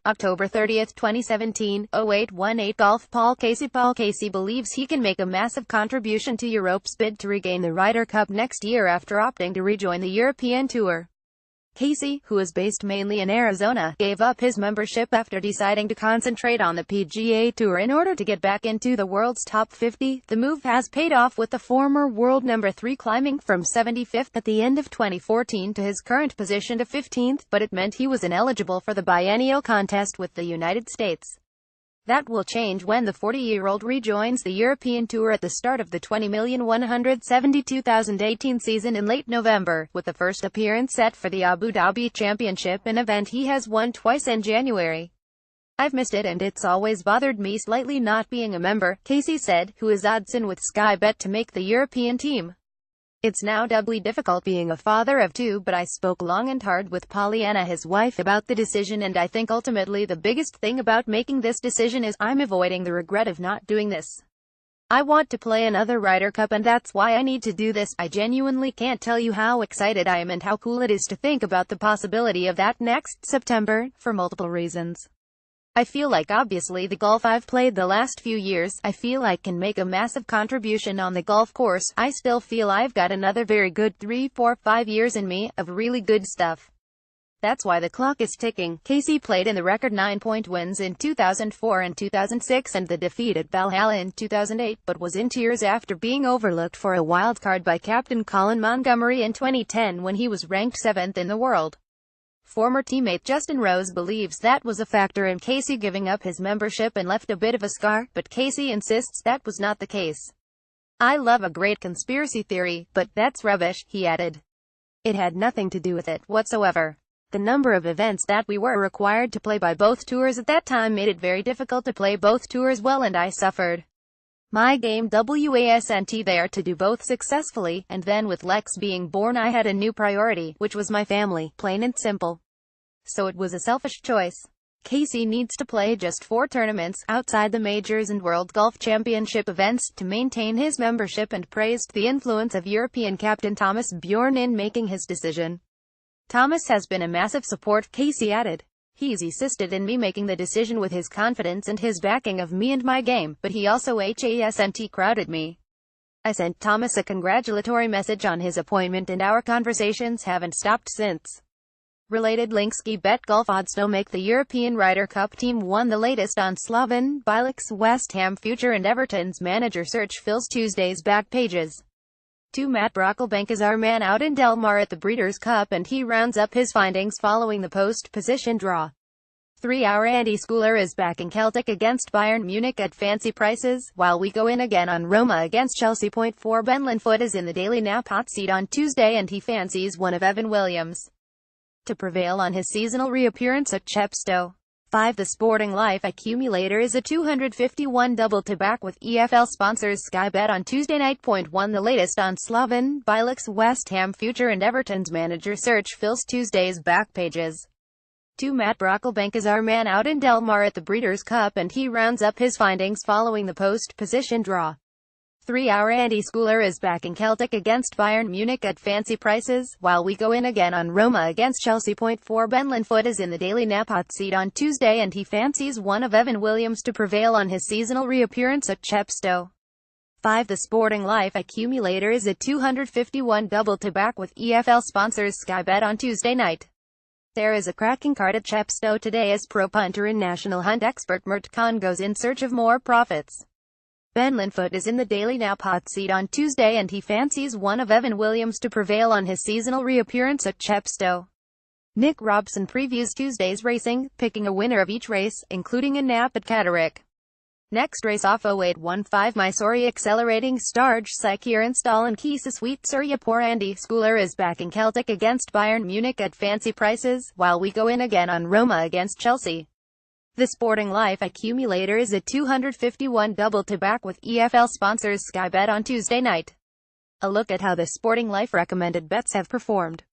October 30, 2017, 0818 Golf. CaseyPaul Casey believes he can make a massive contribution to Europe's bid to regain the Ryder Cup next year after opting to rejoin the European Tour. Casey, who is based mainly in Arizona, gave up his membership after deciding to concentrate on the PGA Tour in order to get back into the world's top 50. The move has paid off, with the former world number 3 climbing from 75th at the end of 2014 to his current position to 15th, but it meant he was ineligible for the biennial contest with the United States. That will change when the 40-year-old rejoins the European Tour at the start of the 20,172,018 season in late November, with the first appearance set for the Abu Dhabi Championship, an event he has won twice in January. "I've missed it, and it's always bothered me slightly not being a member," Casey said, who is odds in with Sky Bet to make the European team. "It's now doubly difficult being a father of 2, but I spoke long and hard with Pollyanna, his wife, about the decision, and I think ultimately the biggest thing about making this decision is I'm avoiding the regret of not doing this. I want to play another Ryder Cup, and that's why I need to do this. I genuinely can't tell you how excited I am and how cool it is to think about the possibility of that next September, for multiple reasons. I feel like obviously the golf I've played the last few years, I feel I can make a massive contribution on the golf course. I still feel I've got another very good 3, 4, 5 years in me, of really good stuff. That's why the clock is ticking." Casey played in the record 9-point wins in 2004 and 2006 and the defeat at Valhalla in 2008, but was in tears after being overlooked for a wild card by captain Colin Montgomery in 2010 when he was ranked 7th in the world. Former teammate Justin Rose believes that was a factor in Casey giving up his membership and left a bit of a scar, but Casey insists that was not the case. "I love a great conspiracy theory, but that's rubbish," he added. "It had nothing to do with it whatsoever. The number of events that we were required to play by both tours at that time made it very difficult to play both tours well, and I suffered my game wasn't there to do both successfully, and then with Lex being born I had a new priority, which was my family, plain and simple. So it was a selfish choice." Casey needs to play just 4 tournaments, outside the majors and World Golf Championship events, to maintain his membership, and praised the influence of European captain Thomas Bjorn in making his decision. "Thomas has been a massive support," Casey added. "He's assisted in me making the decision with his confidence and his backing of me and my game, but he also hasn't crowded me. I sent Thomas a congratulatory message on his appointment, and our conversations haven't stopped since." Related links. Bet golf odds to make the European Ryder Cup team won the latest on Slaven Bilic's West Ham future, and Everton's manager search fills Tuesday's back pages. 2 Matt Brocklebank is our man out in Del Mar at the Breeders' Cup, and he rounds up his findings following the post-position draw. 3 Our Andy Schooler is backing Celtic against Bayern Munich at fancy prices, while we go in again on Roma against Chelsea. 4 Ben Linfoot is in the Daily Nap hot seat on Tuesday, and he fancies one of Evan Williams to prevail on his seasonal reappearance at Chepstow. 5 The Sporting Life Accumulator is a 251 double to back with EFL sponsors Sky Bet on Tuesday night. 1 The latest on Slaven Bilic's West Ham future and Everton's manager search fills Tuesday's back pages. 2 Matt Brocklebank is our man out in Del Mar at the Breeders' Cup, and he rounds up his findings following the post-position draw. 3 Our Andy Schooler is backing Celtic against Bayern Munich at fancy prices, while we go in again on Roma against Chelsea. 4 Ben Linfoot is in the Daily Nap hot seat on Tuesday, and he fancies one of Evan Williams to prevail on his seasonal reappearance at Chepstow. 5 The Sporting Life Accumulator is a 251 double to back with EFL sponsors Sky Bet on Tuesday night. There is a cracking card at Chepstow today as pro punter and national hunt expert Mert Khan goes in search of more profits. Ben Linfoot is in the Daily Nap hot seat on Tuesday, and he fancies one of Evan Williams to prevail on his seasonal reappearance at Chepstow. Nick Robson previews Tuesday's racing, picking a winner of each race, including a nap at Catterick. Next race off 0815 Mysore Accelerating Starge Sakir Install and Kisa Sweet Surya. 4 Andy Schooler is backing Celtic against Bayern Munich at fancy prices, while we go in again on Roma against Chelsea. The Sporting Life Accumulator is a 251 double to back with EFL sponsors Sky Bet on Tuesday night. A look at how the Sporting Life recommended bets have performed.